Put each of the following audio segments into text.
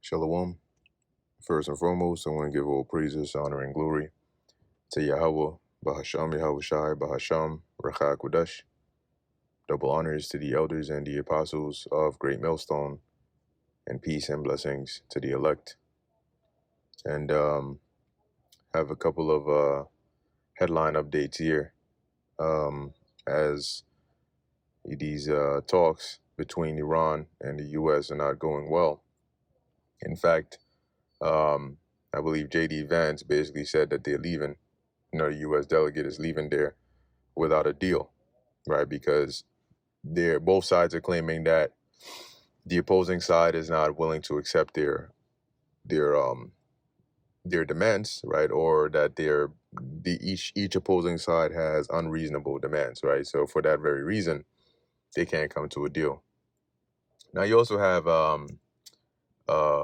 Shalom. First and foremost, I want to give all praises, honor, and glory to Yahweh, Bahasham Yahweh Shai, Bahasham, Rachak Kodesh. Double honors to the elders and the apostles of Great Millstone, and peace and blessings to the elect. And have a couple of headline updates here as these talks between Iran and the U.S. are not going well. In fact, I believe J.D. Vance basically said that they're leaving. The U.S. delegate is leaving there without a deal, right? Because both sides are claiming that the opposing side is not willing to accept their demands, right? Or that each opposing side has unreasonable demands, right? So for that very reason, they can't come to a deal. Now you also have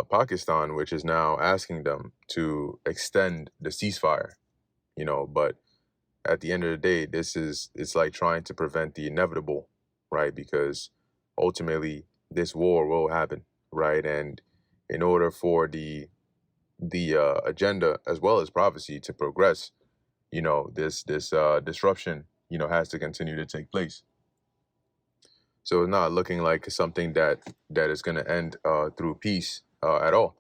Pakistan, which is now asking them to extend the ceasefire, but at the end of the day, it's like trying to prevent the inevitable, right? Because ultimately this war will happen, right? And in order for the agenda as well as prophecy to progress, this disruption, has to continue to take place. So it's not looking like something that is going to end through peace at all.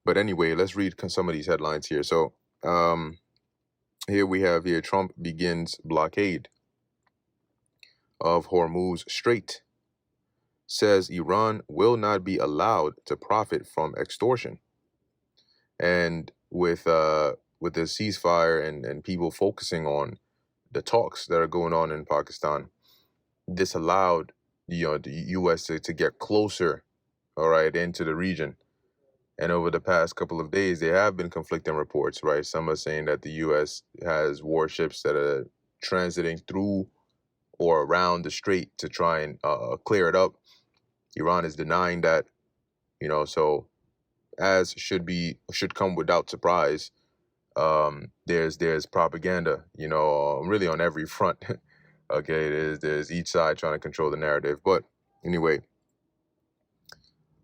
But anyway, let's read some of these headlines here. So here we have Trump begins blockade of Hormuz Strait, says Iran will not be allowed to profit from extortion. And with the ceasefire and people focusing on the talks that are going on in Pakistan, this allowed the U.S. to get closer, all right, into the region. And over the past couple of days, there have been conflicting reports, right? Some are saying that the U.S. has warships that are transiting through or around the strait to try and clear it up. Iran is denying that, so as should come without surprise. There's propaganda, really on every front. Okay, there's each side trying to control the narrative. But anyway,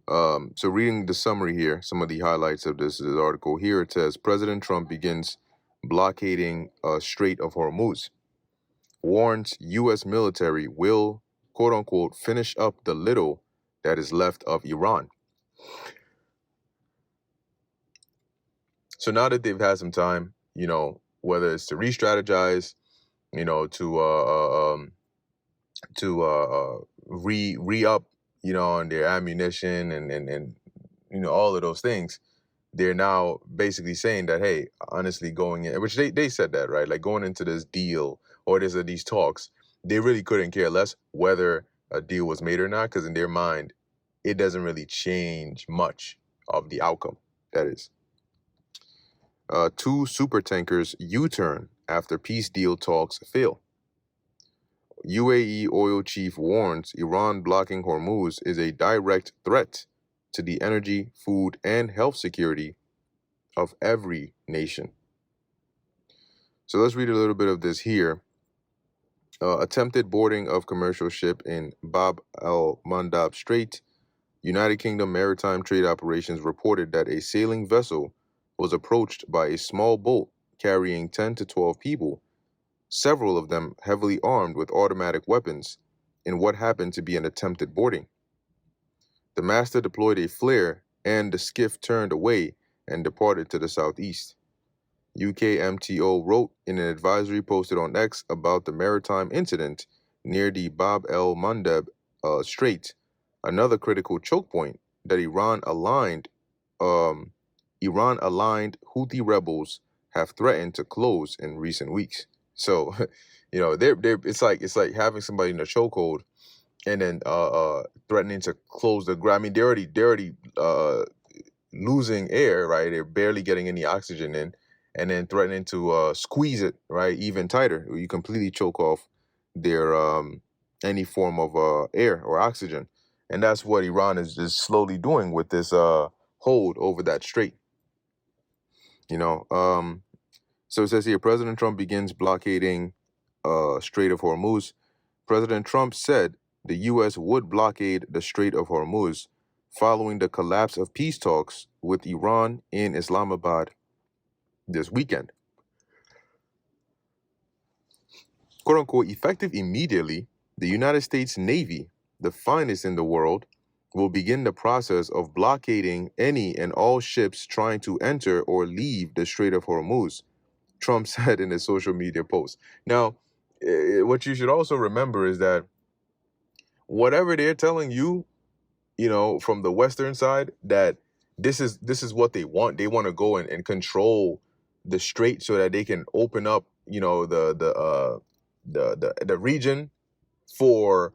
so reading the summary here, some of the highlights of this article here, it says President Trump begins blockading Strait of Hormuz, warns U.S. military will, quote unquote, finish up the little that is left of Iran. So now that they've had some time, whether it's to re-strategize, to re-up, on their ammunition and all of those things, they're now basically saying that, hey, honestly, going in, which they said that, right? Like going into this deal or these talks, they really couldn't care less whether a deal was made or not, because in their mind, it doesn't really change much of the outcome, that is. Two super tankers U-turn after peace deal talks fail. UAE oil chief warns Iran blocking Hormuz is a direct threat to the energy, food, and health security of every nation. So let's read a little bit of this here. Attempted boarding of commercial ship in Bab al-Mandab Strait. United Kingdom Maritime Trade Operations reported that a sailing vessel was approached by a small boat carrying 10 to 12 people, several of them heavily armed with automatic weapons, in what happened to be an attempted boarding. The master deployed a flare and the skiff turned away and departed to the southeast. UKMTO wrote in an advisory posted on X about the maritime incident near the Bab el-Mandeb Strait, another critical choke point that Iran-aligned Houthi rebels have threatened to close in recent weeks. So, they're it's like having somebody in a chokehold and then threatening to close the ground. I mean, they're already losing air, right? They're barely getting any oxygen in, and then threatening to squeeze it, right, even tighter. You completely choke off their any form of air or oxygen, and that's what Iran is slowly doing with this hold over that strait. So it says here, President Trump begins blockading Strait of Hormuz. President Trump said the U.S. would blockade the Strait of Hormuz following the collapse of peace talks with Iran in Islamabad this weekend. Quote unquote, effective immediately, the United States Navy, the finest in the world, will begin the process of blockading any and all ships trying to enter or leave the Strait of Hormuz, Trump said in a social media post. Now, what you should also remember is that whatever they're telling you, from the Western side, that this is what they want. They want to go and control the strait so that they can open up, the region for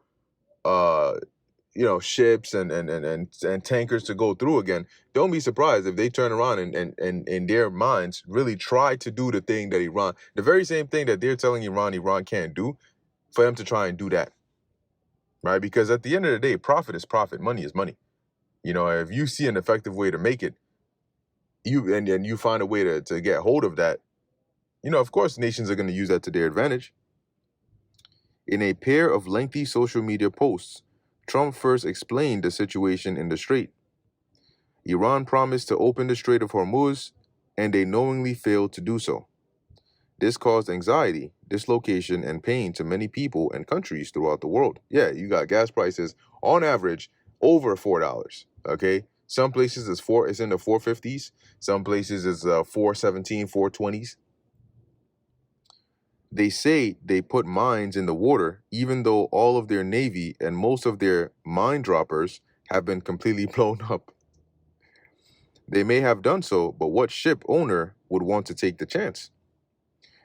ships and tankers to go through again. Don't be surprised if they turn around and in their minds really try to do the thing that the very same thing that they're telling Iran can't do, for them to try and do that, right? Because at the end of the day, profit is profit, money is money. If you see an effective way to make it, and you find a way to get hold of that, of course, nations are going to use that to their advantage. In a pair of lengthy social media posts, Trump first explained the situation in the strait. Iran promised to open the Strait of Hormuz, and they knowingly failed to do so. This caused anxiety, dislocation, and pain to many people and countries throughout the world. Yeah, you got gas prices on average over $4. Okay, some places it's in the 450s. Some places it's 417, 420s. They say they put mines in the water, even though all of their navy and most of their mine droppers have been completely blown up. They may have done so, but what ship owner would want to take the chance?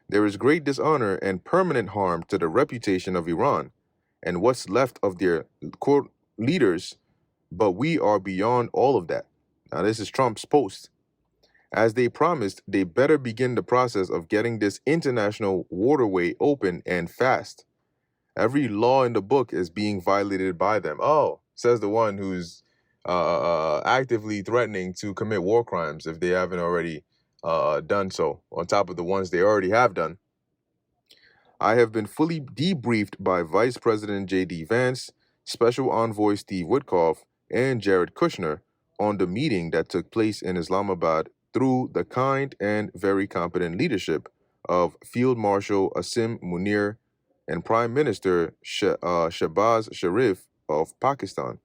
There is great dishonor and permanent harm to the reputation of Iran and what's left of their core leaders, but we are beyond all of that. Now, this is Trump's post. As they promised, they better begin the process of getting this international waterway open and fast. Every law in the book is being violated by them. Oh, says the one who's actively threatening to commit war crimes if they haven't already done so, on top of the ones they already have done. I have been fully debriefed by Vice President J.D. Vance, Special Envoy Steve Witkoff, and Jared Kushner on the meeting that took place in Islamabad through the kind and very competent leadership of Field Marshal Asim Munir and Prime Minister Shehbaz Sharif of Pakistan.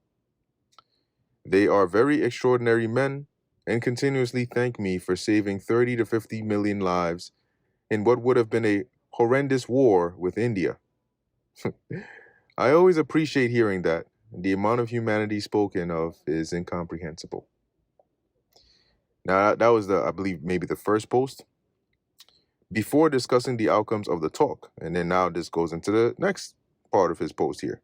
They are very extraordinary men and continuously thank me for saving 30 to 50 million lives in what would have been a horrendous war with India. I always appreciate hearing that. The amount of humanity spoken of is incomprehensible. Now, that was I believe, maybe the first post. Before discussing the outcomes of the talk, and then now this goes into the next part of his post here.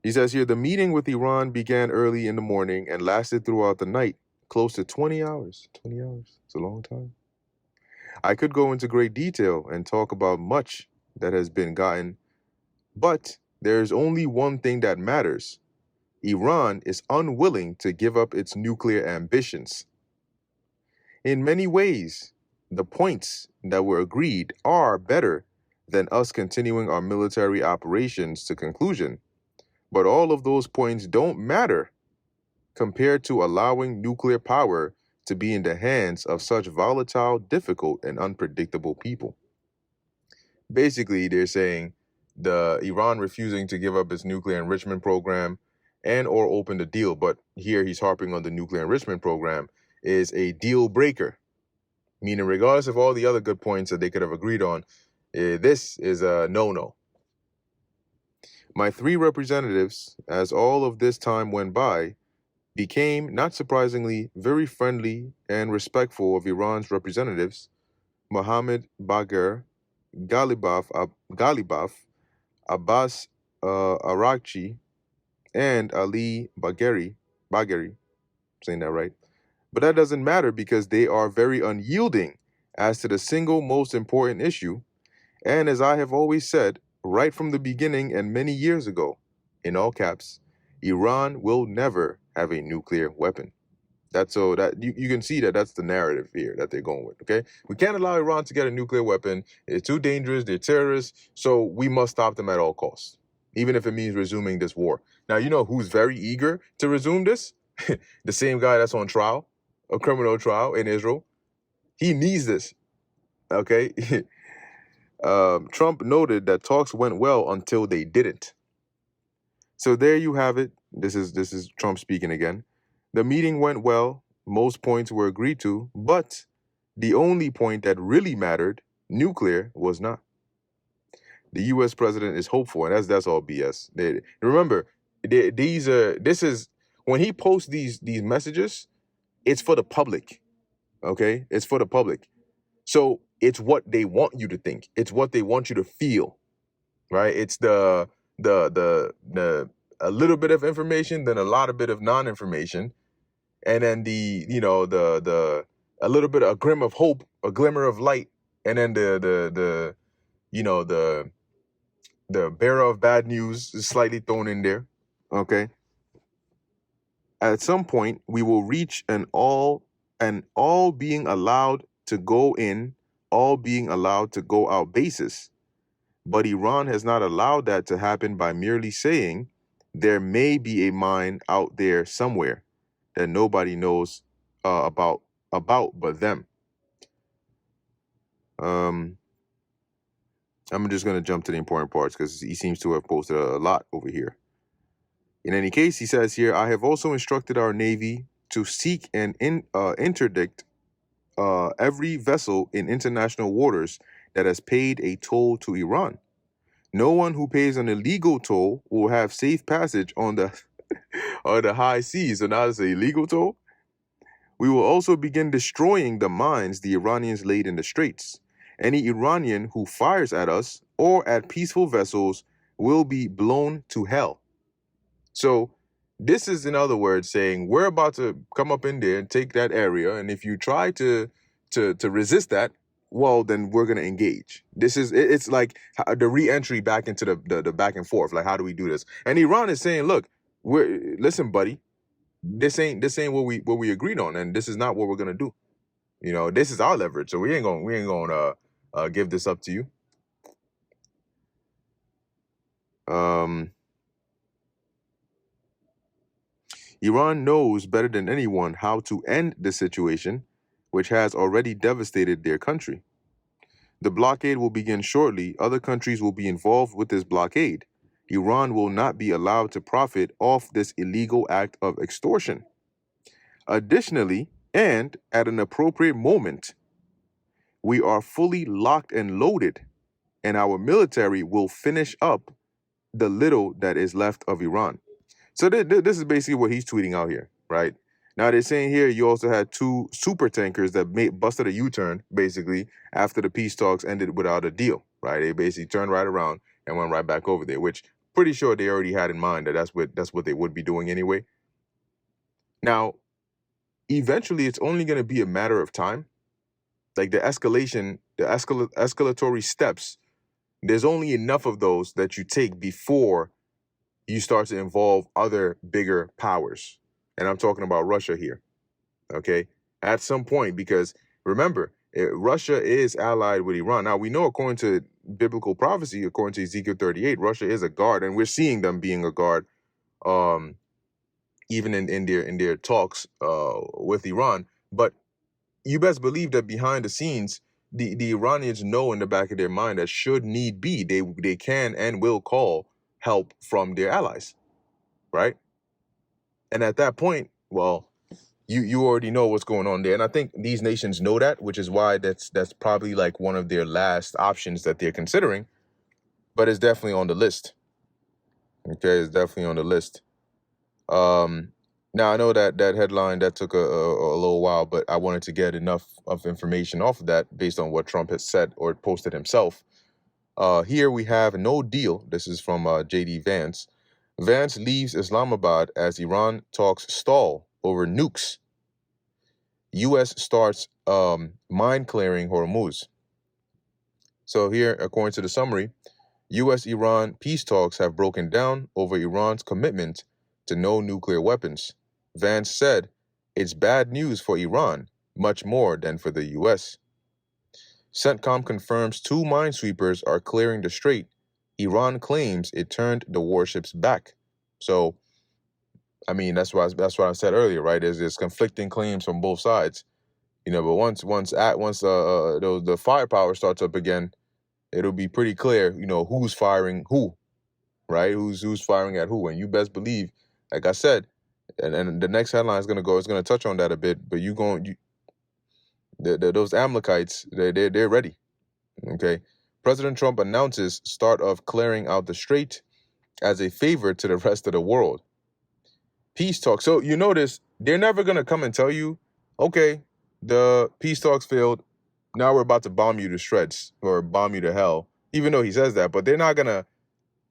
He says here, the meeting with Iran began early in the morning and lasted throughout the night, close to 20 hours. 20 hours, it's a long time. I could go into great detail and talk about much that has been gotten, but there's only one thing that matters. Iran is unwilling to give up its nuclear ambitions. In many ways, the points that were agreed are better than us continuing our military operations to conclusion, but all of those points don't matter compared to allowing nuclear power to be in the hands of such volatile, difficult, and unpredictable people. Basically, they're saying the Iran refusing to give up its nuclear enrichment program and or open the deal, but here he's harping on the nuclear enrichment program, is a deal breaker, meaning regardless of all the other good points that they could have agreed on, this is a no-no. My three representatives, as all of this time went by, became, not surprisingly, very friendly and respectful of Iran's representatives, Mohammad Bagher Ghalibaf, Abbas Arakchi, and Ali Bagheri, saying that right. But that doesn't matter because they are very unyielding as to the single most important issue. And as I have always said, right from the beginning and many years ago, in all caps, Iran will never have a nuclear weapon. That's so that you can see that that's the narrative here that they're going with, okay? We can't allow Iran to get a nuclear weapon. It's too dangerous. They're terrorists. So we must stop them at all costs. even if it means resuming this war. Now, you know who's very eager to resume this? The same guy that's on trial, a criminal trial in Israel. He needs this. Okay. Trump noted that talks went well until they didn't. So there you have it. This is Trump speaking again. The meeting went well. Most points were agreed to, but the only point that really mattered, nuclear, was not. The U.S. president is hopeful, and that's all BS. Remember, this is when he posts these messages, it's for the public. Okay, it's for the public. So it's what they want you to think. It's what they want you to feel, right? It's the a little bit of information, then a lot of bit of non-information, and then the a little bit of a glim of hope, a glimmer of light, and then the bearer of bad news is slightly thrown in there. Okay. At some point, we will reach an all being allowed to go in, all being allowed to go out basis. But Iran has not allowed that to happen by merely saying there may be a mine out there somewhere that nobody knows about but them. I'm just going to jump to the important parts because he seems to have posted a lot over here. In any case, he says here, I have also instructed our Navy to seek and interdict every vessel in international waters that has paid a toll to Iran. No one who pays an illegal toll will have safe passage on the on the high seas. So now it's an illegal toll. We will also begin destroying the mines the Iranians laid in the straits. Any Iranian who fires at us or at peaceful vessels will be blown to hell. So this is, in other words, saying we're about to come up in there and take that area, and if you try to resist that, well, then we're gonna engage. It's like the re-entry back into the back and forth. Like, how do we do this? And Iran is saying, look, listen, buddy, this ain't what we agreed on, and this is not what we're gonna do. You know, this is our leverage, so we ain't gonna give this up to you. Iran knows better than anyone how to end the situation, which has already devastated their country. The blockade will begin shortly. Other countries will be involved with this blockade. Iran will not be allowed to profit off this illegal act of extortion. Additionally, and at an appropriate moment, we are fully locked and loaded, and our military will finish up the little that is left of Iran. So this is basically what he's tweeting out here, right? Now they're saying here you also had two super tankers that busted a U-turn basically after the peace talks ended without a deal, right? They basically turned right around and went right back over there, which pretty sure they already had in mind that that's what they would be doing anyway. Now, eventually, it's only going to be a matter of time. Like the escalatory steps. There's only enough of those that you take before you start to involve other bigger powers. And I'm talking about Russia here, okay? At some point, because remember, Russia is allied with Iran. Now, we know according to biblical prophecy, according to Ezekiel 38, Russia is a guard, and we're seeing them being a guard even in their talks with Iran. But you best believe that behind the scenes, the Iranians know in the back of their mind that should need be, they can and will call help from their allies, right? And at that point, well, you already know what's going on there. And I think these nations know that, which is why that's probably like one of their last options that they're considering. But it's definitely on the list. Okay, it's definitely on the list. Now I know that headline that took a little while, but I wanted to get enough of information off of that based on what Trump has said or posted himself. Here we have no deal. This is from JD Vance. Vance leaves Islamabad as Iran talks stall over nukes. U.S. starts mine clearing Hormuz. So here, according to the summary, U.S.-Iran peace talks have broken down over Iran's commitment to no nuclear weapons. Vance said, it's bad news for Iran, much more than for the U.S. CENTCOM confirms 2 minesweepers are clearing the strait. Iran claims it turned the warships back. So, I mean, that's what I said earlier, right? There's conflicting claims from both sides, but once the firepower starts up again, it'll be pretty clear, who's firing who, right? Who's firing at who, and you best believe, like I said, and the next headline is gonna touch on that a bit, but those Amalekites, they're ready. Okay, President Trump announces start of clearing out the strait as a favor to the rest of the world. Peace talk. So you notice they're never gonna come and tell you, okay, the peace talks failed. Now we're about to bomb you to shreds or bomb you to hell. Even though he says that, but they're not gonna.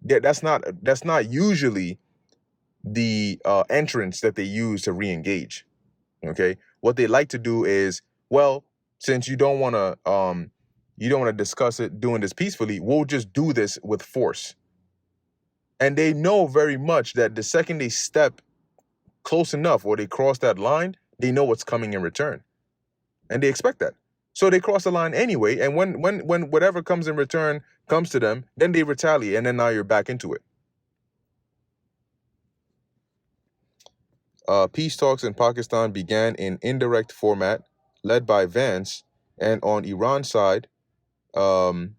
That's not usually the entrance that they use to re-engage. Okay, what they like to do is, well, since you don't want to discuss it doing this peacefully, we'll just do this with force. And they know very much that the second they step close enough or they cross that line, they know what's coming in return, and they expect that. So they cross the line anyway, and when whatever comes in return comes to them, then they retaliate, and then now you're back into it. Peace talks in Pakistan began in indirect format, led by Vance, and on Iran's side, Ghalibaf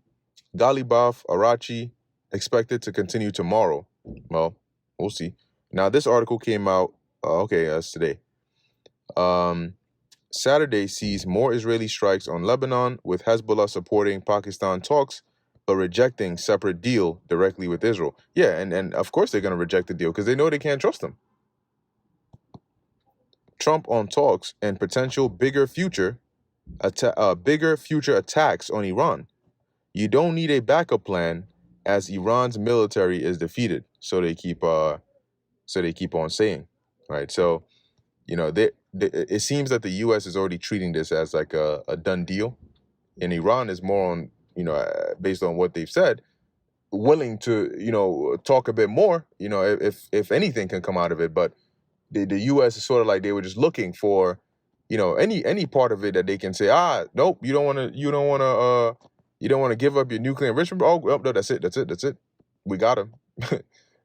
Arachi expected to continue tomorrow. Well, we'll see. Now, this article came out, that's today. Saturday sees more Israeli strikes on Lebanon, with Hezbollah supporting Pakistan talks, but rejecting separate deal directly with Israel. Yeah, and of course they're going to reject the deal because they know they can't trust them. Trump on talks and potential bigger future attacks on Iran. You don't need a backup plan as Iran's military is defeated. So they keep on saying, right? So, it seems that the U.S. is already treating this as like a done deal, and Iran is more on, based on what they've said, willing to, talk a bit more, if anything can come out of it. But the U.S. is sort of like they were just looking for, any part of it that they can say, nope, you don't want to give up your nuclear enrichment. Oh, no, that's it. We got him.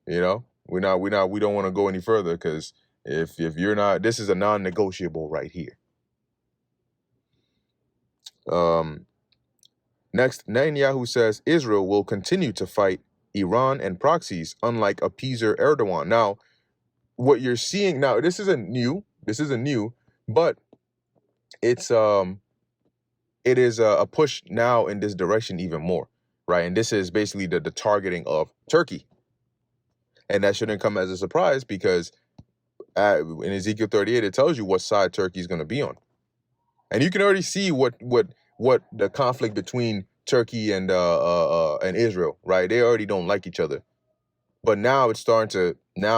we don't want to go any further because if you're not, this is a non-negotiable right here. Next, Netanyahu says Israel will continue to fight Iran and proxies, unlike appeaser Erdogan. Now, what you're seeing now, this isn't new, but it is a push now in this direction even more, right? And this is basically the targeting of Turkey. And that shouldn't come as a surprise because in Ezekiel 38, it tells you what side Turkey is going to be on. And you can already see what the conflict between Turkey and Israel, right? They already don't like each other. But now it's starting to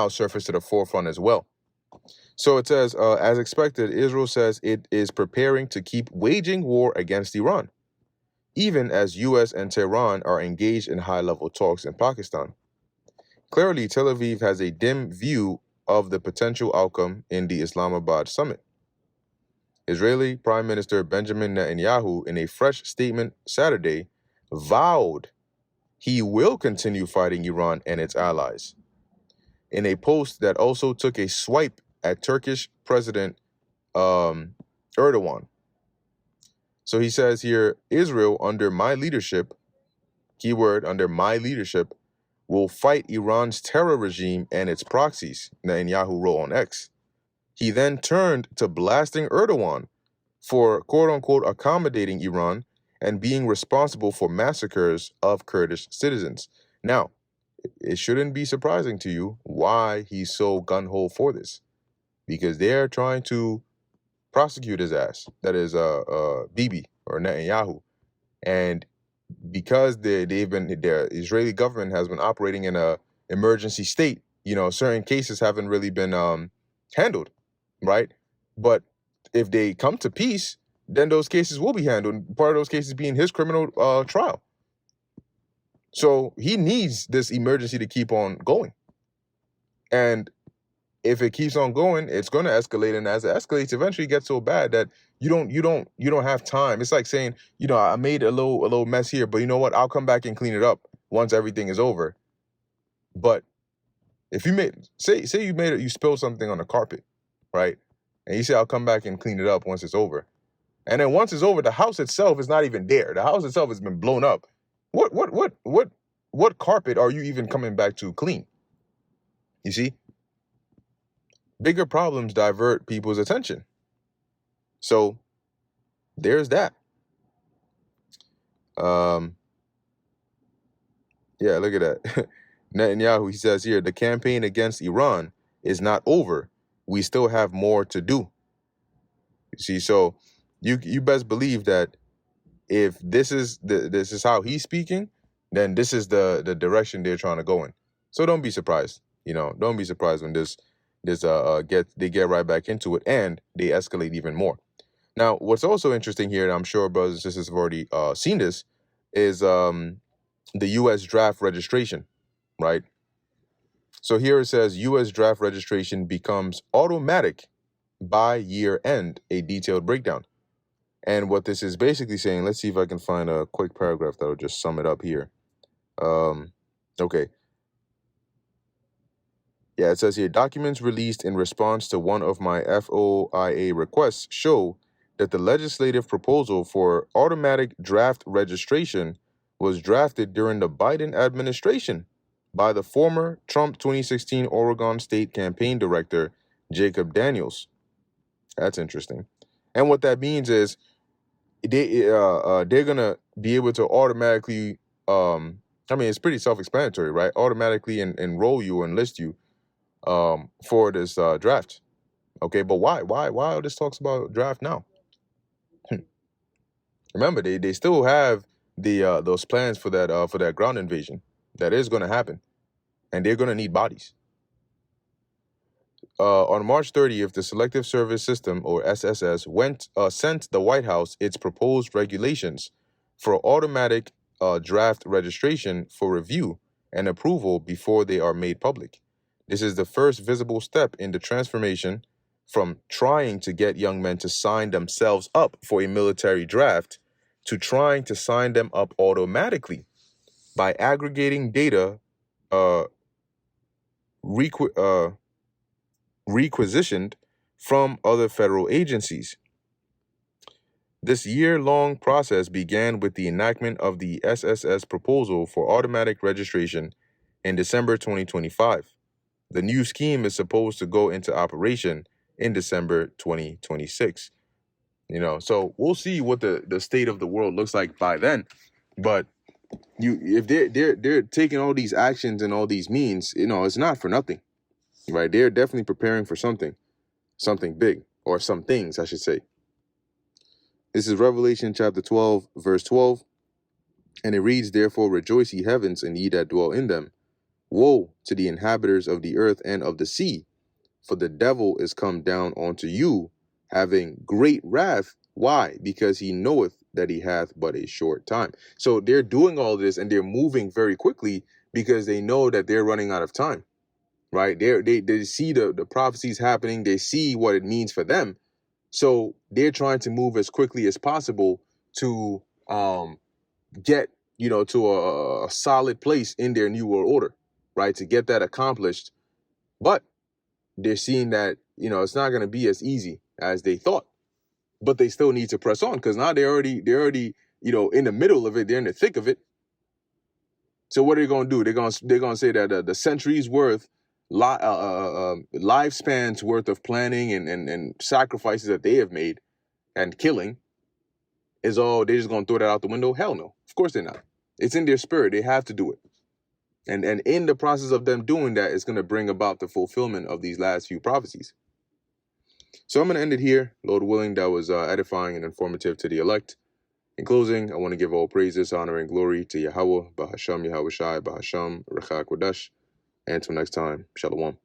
surface to the forefront as well. So it says, as expected, Israel says it is preparing to keep waging war against Iran, even as U.S. and Tehran are engaged in high-level talks in Pakistan. Clearly, Tel Aviv has a dim view of the potential outcome in the Islamabad summit. Israeli Prime Minister Benjamin Netanyahu, in a fresh statement Saturday, vowed he will continue fighting Iran and its allies. In a post that also took a swipe at Turkish President Erdogan. So he says here, Israel under my leadership, keyword under my leadership, will fight Iran's terror regime and its proxies, Netanyahu wrote on X. He then turned to blasting Erdogan for quote-unquote accommodating Iran and being responsible for massacres of Kurdish citizens. Now, it shouldn't be surprising to you why he's so gung-ho for this, because they're trying to prosecute his ass. That is Bibi or Netanyahu, and because the Israeli government has been operating in a emergency state, certain cases haven't really been handled, right? But if they come to peace, then those cases will be handled. Part of those cases being his criminal trial. So he needs this emergency to keep on going. And if it keeps on going, it's going to escalate. And as it escalates, eventually it gets so bad that you don't have time. It's like saying, I made a little mess here, but you know what? I'll come back and clean it up. once everything is over. But if you say you spilled something on the carpet, right? And you say, I'll come back and clean it up once it's over. And then once it's over, the house itself is not even there. The house itself has been blown up. What carpet are you even coming back to clean? You see? Bigger problems divert people's attention. So there's that. Yeah, look at that. Netanyahu, he says here, the campaign against Iran is not over. We still have more to do. You see, so you best believe that if this is how he's speaking, then this is the direction they're trying to go in. So don't be surprised. Don't be surprised when they get right back into it and they escalate even more. Now, what's also interesting here, and I'm sure brothers and sisters have already seen this, is the U.S. draft registration, right? So here it says U.S. draft registration becomes automatic by year end, a detailed breakdown. And what this is basically saying, let's see if I can find a quick paragraph that'll just sum it up here. Okay. Yeah, it says here, documents released in response to one of my FOIA requests show that the legislative proposal for automatic draft registration was drafted during the Biden administration by the former Trump 2016 Oregon State campaign director, Jacob Daniels. That's interesting. And what that means is they're going to be able to automatically, it's pretty self-explanatory, right? Automatically enroll you or enlist you for this draft. Okay, but why all this talks about draft now? Remember, they still have the those plans for that ground invasion that is going to happen, and they're going to need bodies. On March 30th, the Selective Service System, or SSS, sent the White House its proposed regulations for automatic draft registration for review and approval before they are made public. This is the first visible step in the transformation from trying to get young men to sign themselves up for a military draft to trying to sign them up automatically by aggregating data requisitioned from other federal agencies. This year-long process began with the enactment of the SSS proposal for automatic registration in December 2025. The new scheme is supposed to go into operation in December 2026. So we'll see what the state of the world looks like by then. But if they're taking all these actions and all these means, it's not for nothing, right? They're definitely preparing for something big, or some things, I should say. This is Revelation chapter 12, verse 12, and it reads, "Therefore rejoice, ye heavens, and ye that dwell in them. Woe to the inhabitants of the earth and of the sea, for the devil is come down unto you, having great wrath." Why? Because he knoweth that he hath but a short time. So they're doing all this and they're moving very quickly because they know that they're running out of time, right? They see the prophecies happening. They see what it means for them. So they're trying to move as quickly as possible to get, to a solid place in their new world order, right? To get that accomplished. But they're seeing that, it's not going to be as easy as they thought. But they still need to press on because now they're already, in the middle of it. They're in the thick of it. So what are they going to do? They're going to say that the centuries worth, lifespans worth of planning and sacrifices that they have made and killing is all, they're just going to throw that out the window? Hell no. Of course they're not. It's in their spirit. They have to do it. And in the process of them doing that, it's going to bring about the fulfillment of these last few prophecies. So I'm going to end it here. Lord willing, that was edifying and informative to the elect. In closing, I want to give all praises, honor, and glory to Yahweh, Bahasham Yahweh Shai, Bahasham Rechak Wadash. And until next time, Shalom.